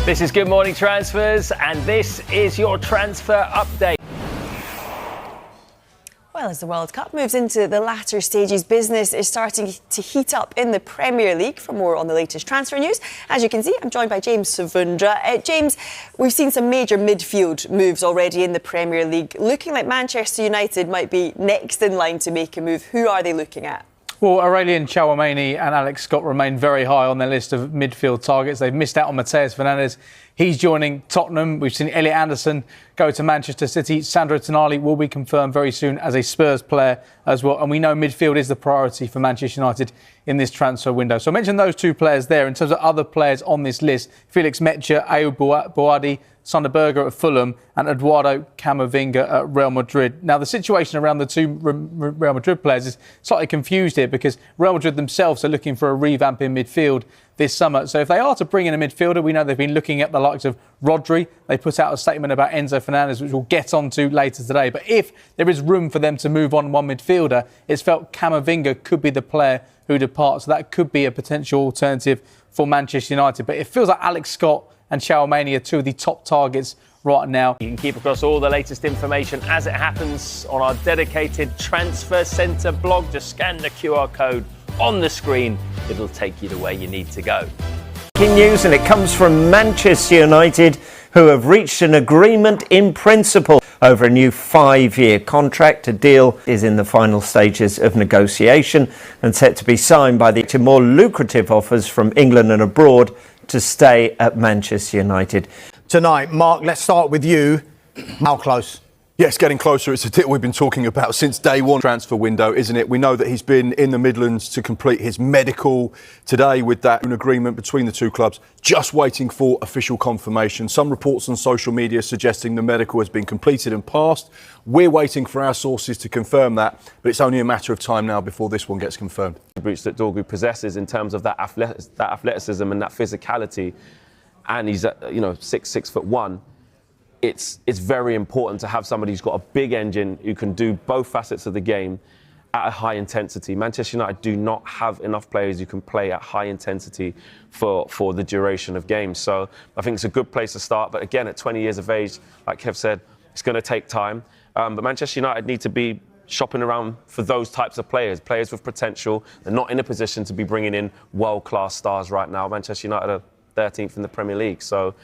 This is Good Morning Transfers, and this is your transfer update. Well, as the World Cup moves into the latter stages, business is starting to heat up in the Premier League. For more on the latest transfer news, as you can see, I'm joined by James Savundra. James, we've seen some major midfield moves already in the Premier League. Looking like Manchester United might be next in line to make a move. Who are they looking at? Well, Aurelien Tchouameni and Alex Scott remain very high on their list of midfield targets. They've missed out on Mateus Fernandes. He's joining Tottenham. We've seen Elliot Anderson go to Manchester City. Sandro Tonali will be confirmed very soon as a Spurs player as well. And we know midfield is the priority for Manchester United in this transfer window. So I mentioned those two players there. In terms of other players on this list, Felix Mecha, Ayoub Boadi, Sander Berge at Fulham and Eduardo Camavinga at Real Madrid. Now, the situation around the two Real Madrid players is slightly confused here because Real Madrid themselves are looking for a revamp in midfield this summer. So if they are to bring in a midfielder, we know they've been looking at the likes of Rodri. They put out a statement about Enzo Fernandez, which we'll get on to later today. But if there is room for them to move on one midfielder, it's felt Camavinga could be the player who departs. So that could be a potential alternative for Manchester United. But it feels like Alex Scott and Tchouameni are two of the top targets right now. You can keep across all the latest information as it happens on our dedicated Transfer Centre blog. Just scan the QR code on the screen. It'll take you to where you need to go. Breaking news, and it comes from Manchester United, who have reached an agreement in principle over a new 5-year contract. A deal is in the final stages of negotiation and set to be signed by the more lucrative offers from England and abroad to stay at Manchester United. Tonight, Mark, let's start with you. How close? Yes, getting closer. It's a deal we've been talking about since day one transfer window, isn't it? We know that he's been in the Midlands to complete his medical today with that agreement between the two clubs, just waiting for official confirmation. Some reports on social media suggesting the medical has been completed and passed. We're waiting for our sources to confirm that, but it's only a matter of time now before this one gets confirmed. The attributes that Dorgu possesses in terms of that athleticism and that physicality, and he's 6'1". It's very important to have somebody who's got a big engine who can do both facets of the game at a high intensity. Manchester United do not have enough players who can play at high intensity for the duration of games. So I think it's a good place to start. But again, at 20 years of age, like Kev said, it's going to take time. But Manchester United need to be shopping around for those types of players with potential. They're not in a position to be bringing in world-class stars right now. Manchester United are 13th in the Premier League. So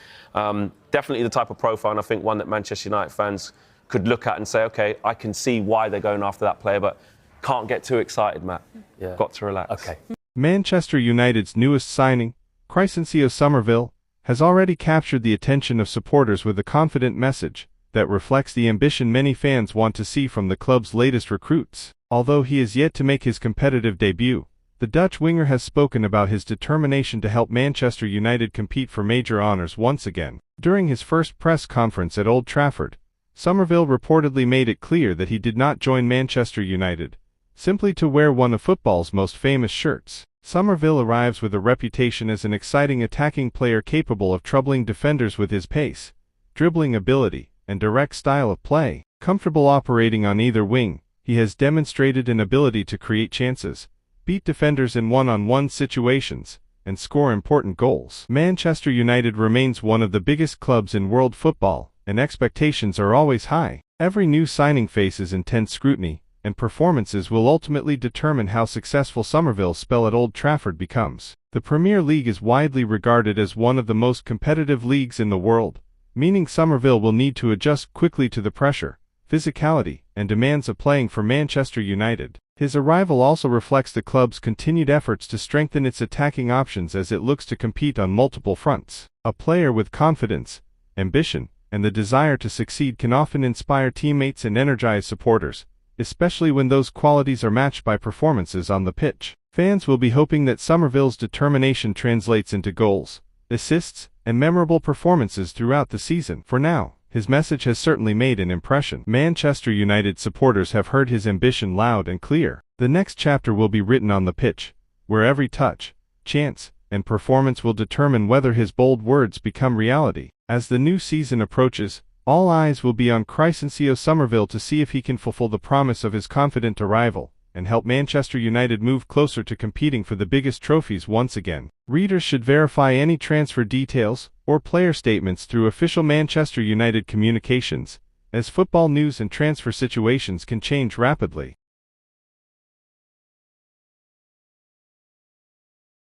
definitely the type of profile, and I think one that Manchester United fans could look at and say, OK, I can see why they're going after that player, but can't get too excited, Matt. Yeah. Got to relax. OK. Manchester United's newest signing, Crysencio Summerville, has already captured the attention of supporters with a confident message that reflects the ambition many fans want to see from the club's latest recruits. Although he is yet to make his competitive debut, the Dutch winger has spoken about his determination to help Manchester United compete for major honours once again. During his first press conference at Old Trafford, Summerville reportedly made it clear that he did not join Manchester United simply to wear one of football's most famous shirts. Summerville arrives with a reputation as an exciting attacking player capable of troubling defenders with his pace, dribbling ability, and direct style of play. Comfortable operating on either wing, he has demonstrated an ability to create chances, beat defenders in one-on-one situations, and score important goals. Manchester United remains one of the biggest clubs in world football, and expectations are always high. Every new signing faces intense scrutiny, and performances will ultimately determine how successful Summerville's spell at Old Trafford becomes. The Premier League is widely regarded as one of the most competitive leagues in the world, meaning Summerville will need to adjust quickly to the pressure, physicality, and demands of playing for Manchester United. His arrival also reflects the club's continued efforts to strengthen its attacking options as it looks to compete on multiple fronts. A player with confidence, ambition, and the desire to succeed can often inspire teammates and energize supporters, especially when those qualities are matched by performances on the pitch. Fans will be hoping that Summerville's determination translates into goals, assists, and memorable performances throughout the season. For now, his message has certainly made an impression. Manchester United supporters have heard his ambition loud and clear. The next chapter will be written on the pitch, where every touch, chance, and performance will determine whether his bold words become reality. As the new season approaches, all eyes will be on Crysencio Summerville to see if he can fulfill the promise of his confident arrival and help Manchester United move closer to competing for the biggest trophies once again. Readers should verify any transfer details, or player statements through official Manchester United communications, as football news and transfer situations can change rapidly.